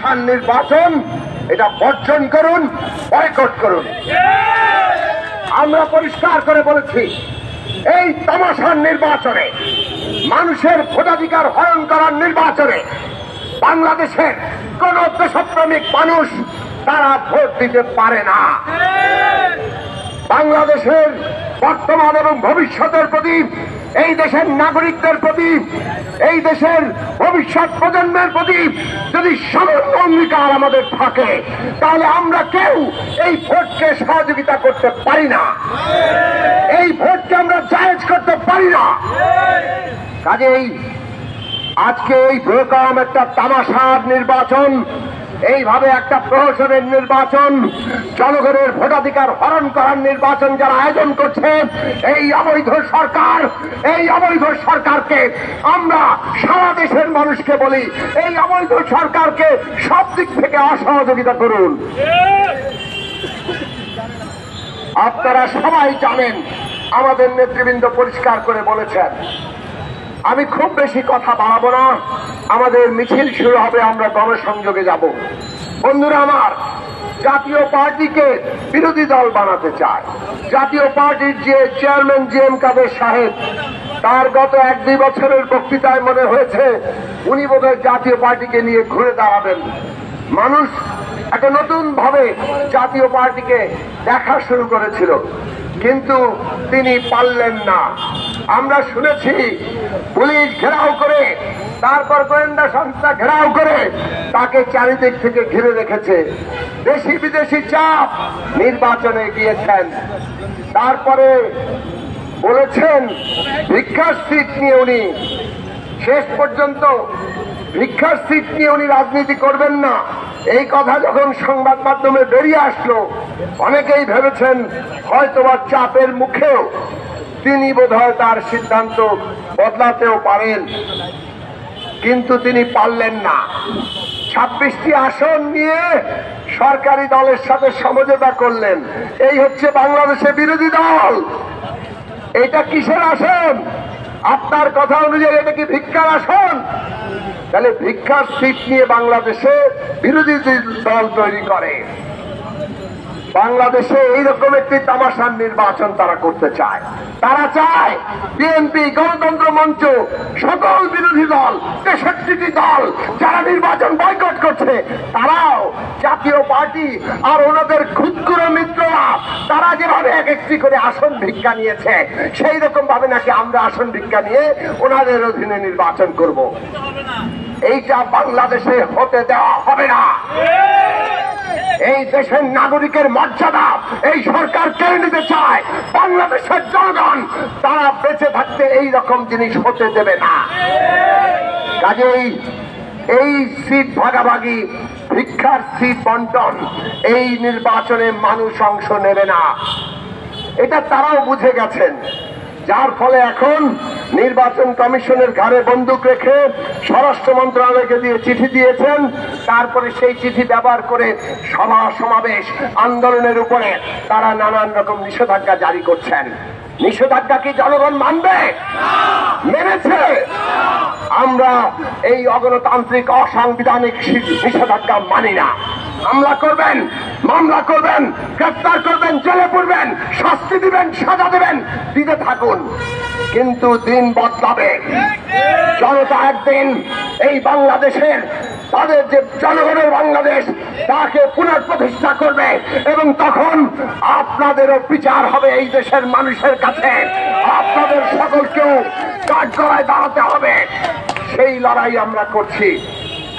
তামাশার নির্বাচন, এটা বর্জন করুন, বয়কট করুন। আমরা পরিষ্কার করে বলেছি, এই তামাশার নির্বাচনে, মানুষের ভোটাধিকার হরণ করার নির্বাচনে বাংলাদেশের কোন দেশপ্রেমিক মানুষ তারা ভোট দিতে পারে না। বাংলাদেশের বর্তমান এবং ভবিষ্যতের প্রতি, এই দেশের নাগরিকদের প্রতি, এই দেশের ভবিষ্যৎ প্রজন্মের প্রতি যদি সামান্য অঙ্গীকার আমাদের থাকে, তাহলে আমরা কেউ এই ভোটকে সহযোগিতা করতে পারি না, এই ভোটকে আমরা জায়েজ করতে পারি না। কাজেই আজকে এই প্রোগ্রাম একটা তামাশার নির্বাচন, এইভাবে একটা প্রহসনের নির্বাচন, জনগণের ভোটাধিকার হরণ করার নির্বাচন যারা আয়োজন করছে, এই অবৈধ সরকার, এই অবৈধ সরকারকে আমরা সারা দেশের মানুষকে বলি, এই অবৈধ সরকারকে সব দিক থেকে অসহযোগিতা করুন। আপনারা সবাই জানেন, আমাদের নেতৃবৃন্দ পরিষ্কার করে বলেছেন। আমি খুব বেশি কথা বাড়াবো না, আমাদের মিছিল শুরু হবে, আমরা গণসংযোগে যাব। বন্ধুরা আমার, জাতীয় পার্টিকে বিরোধী দল বানাতে চায়। জাতীয় পার্টির যে চেয়ারম্যান জিএম কাদের সাহেব, তার গত 1-2 বছরের বক্তৃতায় মনে হয়েছে উনি বোধহয় জাতীয় পার্টিকে নিয়ে ঘুরে দাঁড়াবেন। মানুষ একটা নতুন ভাবে জাতীয় পার্টিকে দেখা শুরু করেছিল, কিন্তু তিনি পারলেন না। আমরা শুনেছি পুলিশ ঘেরাও করে, তারপর গোয়েন্দা সংস্থা ঘেরাও করে তাকে চারিদিক থেকে ঘিরে রেখেছে। দেশি বিদেশি চাপ, নির্বাচনে গিয়েছেন, তারপরে বলেছেন ভিক্ষার সিট নিয়ে উনি, শেষ পর্যন্ত ভিক্ষার সিট নিয়ে উনি রাজনীতি করবেন না। এই কথা যখন সংবাদ মাধ্যমে বেরিয়ে আসলো, অনেকেই ভেবেছেন হয়তোবা চাপের মুখেও তিনি বোধহয় তার সিদ্ধান্ত বদলাতেও পারেন, কিন্তু তিনি পারলেন না। 26টি আসন নিয়ে সরকারি দলের সাথে সমঝোতা করলেন। এই হচ্ছে বাংলাদেশের বিরোধী দল। এটা কিসের আসন? আপনার কথা অনুযায়ী এটা কি ভিক্ষার আসন? তাহলে ভিক্ষার সিট নিয়ে বাংলাদেশে বিরোধী দল তৈরি করে। বাংলাদেশে এইরকম একটি তামাশার নির্বাচন তারা করতে চায়। তারা চায় বিএনপি, গণতন্ত্র মঞ্চ, সকল বিরোধী দল, 63টি দল যারা নির্বাচন বয়কট করছে, তারাও জাতীয় পার্টি আর ওনাদের ক্ষুদ্র মিত্ররা তারা যেভাবে এক একটি করে আসন ভিক্ষা নিয়েছে, সেই রকম ভাবে নাকি আমরা আসন ভিক্ষা নিয়ে ওনাদের অধীনে নির্বাচন করব। এইটা বাংলাদেশে হতে দেওয়া হবে না। এই দেশের নাগরিকের মর্যাদা এই সরকার কেড়ে নিতে চায়। বাংলাদেশের জনগণ তারা বেঁচে থাকতে এই রকম জিনিস হতে দেবে না। কাজেই এই সিট ভাগাভাগি, ভিক্ষার সিট বন্টন, এই নির্বাচনে মানুষ অংশ নেবে না, এটা তারাও বুঝে গেছেন। যার ফলে এখন নির্বাচন কমিশনের ঘাড়ে বন্দুক রেখে স্বরাষ্ট্র মন্ত্রণালয়কে দিয়ে চিঠি দিয়েছেন। তারপরে সেই চিঠি ব্যবহার করে সভা সমাবেশ আন্দোলনের উপরে তারা নানান রকম নিষেধাজ্ঞা জারি করছেন। নিষেধাজ্ঞা কি জনগণ মানবে? মেনেছে। আমরা এই অগণতান্ত্রিক অসাংবিধানিক নিষেধাজ্ঞা মানি না। হামলা করবেন, মামলা করবেন, গ্রেফতার করবেন, জেলে পুরবেন, শাস্তি দিবেন, সাজা দেবেন, দিতে থাকুন, কিন্তু দিন বদলাবে। জনতা একদিন এই বাংলাদেশের, তাদের যে জনগণের বাংলাদেশ, তাকে পুনঃপ্রতিষ্ঠা করবে এবং তখন আপনাদেরও বিচার হবে এই দেশের মানুষের কাছে। আপনাদের সকলকেও কাঠগড়ায় দাঁড়াতে হবে। সেই লড়াই আমরা করছি।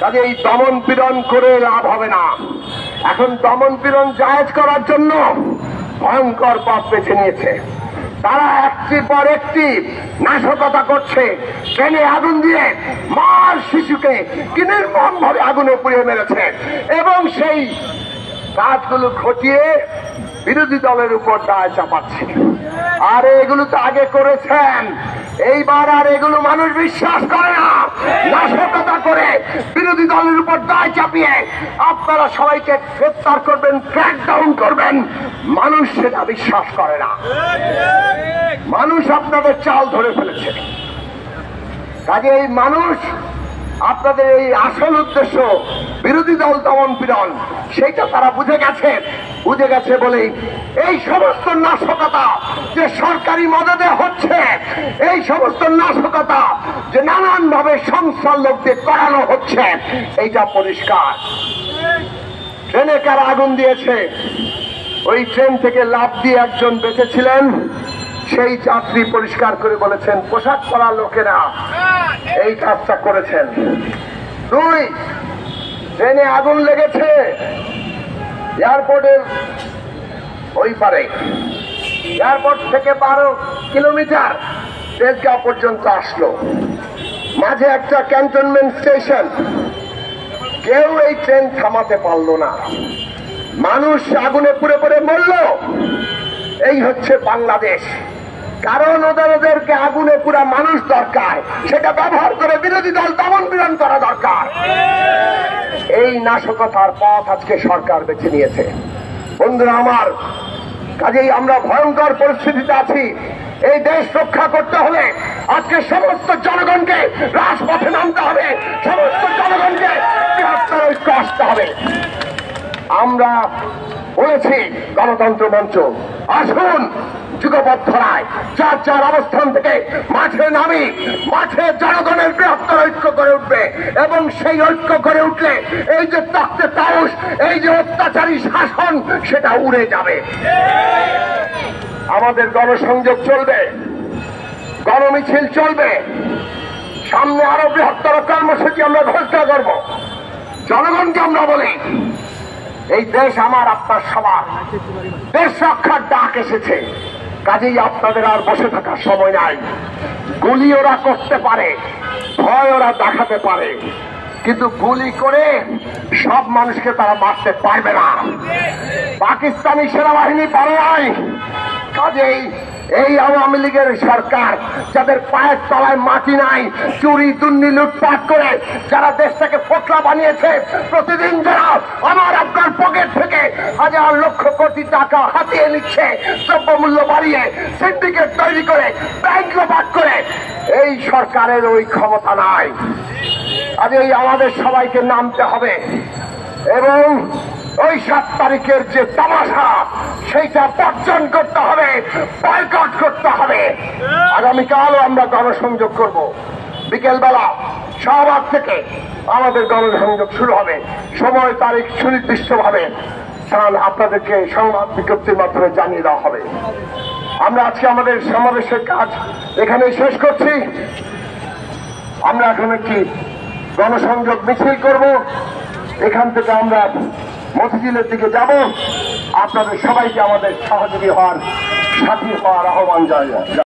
কাজে এই দমন পীড়ন করে লাভ হবে না। এখন দমন পীড়ন জায়েজ করার জন্য ভয়ঙ্কর পথ বেছে নিয়েছে। তারা একটির পর একটি নাশকতা করছে। ট্রেনে আগুন দিয়ে মার শিশুকে কি নির্মম ভাবে আগুনে পুড়িয়ে মেরেছে এবং সেই কাজগুলো ঘটিয়ে বিরোধী দলের উপর দায় চাপাচ্ছে। আর এগুলো তো আগে করেছেন, এইবার আর এগুলো মানুষ বিশ্বাস করে না। নাশকতা করে বিরোধী দলের উপর দায় চাপিয়ে আপনারা সবাইকে গ্রেফতার করবেন, ক্র্যাকডাউন করবেন, মানুষ সেটা বিশ্বাস করে না। মানুষ আপনাদের চাল ধরে ফেলেছে। কাজে এই মানুষ আপনাদের এই আসল উদ্দেশ্য বিরোধী দল দমন পীড়ন, সেইটা তারা বুঝে গেছে বলেই এই সমস্ত নাশকতা যে সরকারি মদদে হচ্ছে, এই সমস্ত নাশকতা যে নানান ভাবে সংস্থার লোকদের করানো হচ্ছে, এইটা পরিষ্কার। ট্রেনে কারা আগুন দিয়েছে? ওই ট্রেন থেকে লাফ দিয়ে একজন বেঁচেছিলেন, সেই যাত্রী পরিষ্কার করে বলেছেন পোশাক পরা লোকেরা এই কাজটা করেছেন। 2, ট্রেনে আগুন লেগেছে এয়ারপোর্টের ওই পারে, এয়ারপোর্ট থেকে 12 কিলোমিটার তেজগাঁও পর্যন্ত আসলো, মাঝে একটা ক্যান্টনমেন্ট স্টেশন, কেউ এই ট্রেন থামাতে পারলো না, মানুষ আগুনে পুড়ে পুড়ে মরল। এই হচ্ছে বাংলাদেশ। কারণ ওদেরকে আগুনে পুরা মানুষ দরকার, সেটা ব্যবহার করে বিরোধী দল দমন পীড়ন করা দরকার। এই নাশকতার পথ আজকে সরকার বেছে নিয়েছে। বন্ধুরা আমার, কাজেই আমরা ভয়ঙ্কর পরিস্থিতিতে আছি। এই দেশ রক্ষা করতে হলে আজকে সমস্ত জনগণকে রাজপথে নামতে হবে, সমস্ত জনগণকে বৃহত্তর ঐক্য আসতে হবে। আমরা বলেছি গণতন্ত্র মঞ্চ, আসুন যুগপৎ-ধরায় যার যার অবস্থান থেকে মাঠে নামি, মাঠে জনগণের বৃহত্তর ঐক্য করে উঠবে, এবং সেই ঐক্য করে উঠলে এই যে তক্তে তাউস, এই যে অত্যাচারী শাসন, সেটা উড়ে যাবে। আমাদের গণসংযোগ চলবে, গণমিছিল চলবে, সামনে আরো বৃহত্তর কর্মসূচি আমরা ঘোষণা করব। জনগণকে আমরা বলি এই দেশ আমার, আপনার সবার, দেশ রক্ষার ডাক এসেছে। কাজেই আপনাদের আর বসে থাকার সময় নাই। গুলি ওরা করতে পারে, ভয় ওরা দেখাতে পারে, কিন্তু গুলি করে সব মানুষকে তারা মারতে পারবে না। পাকিস্তানি সেনাবাহিনী পারে নাই। কাজেই এই আওয়ামী লীগের সরকার, যাদের পায়ের তলায় মাটি নাই, চুরি দুর্নী লুটপাট করে যারা দেশটাকে ফোকলা বানিয়েছে, প্রতিদিন যারা আমার আপনার পকেট থেকে হাজার লক্ষ কোটি টাকা হাতিয়ে নিচ্ছে, দ্রব্যমূল্য বাড়িয়ে সিন্ডিকেট তৈরি করে ব্যাংক লোপাট করে, এই সরকারের ওই ক্ষমতা নাই। কাজেই আমাদের সবাইকে নামতে হবে এবং ওই 7 তারিখের যে তামাশা, সেইটা বর্জন করতে হবে, বয়কট করতে হবে। আগামীকালও আমরা গণসংযোগ করব। বিকেলবেলা শাহবাগ থেকে আমাদের গণসংযোগ শুরু হবে। সময় তারিখ সুনির্দিষ্টভাবে আপনাদেরকে সংবাদ বিজ্ঞপ্তির মাধ্যমে জানিয়ে দেওয়া হবে। আমরা আজকে আমাদের সমাবেশের কাজ এখানেই শেষ করছি। আমরা এখন একটি গণসংযোগ মিছিল করব। এখান থেকে আমরা মতিঝিলের দিকে যাব। আপনাদের সবাইকে আমাদের সহযোগী হওয়ার, সাথী হওয়ার আহ্বান জানাই।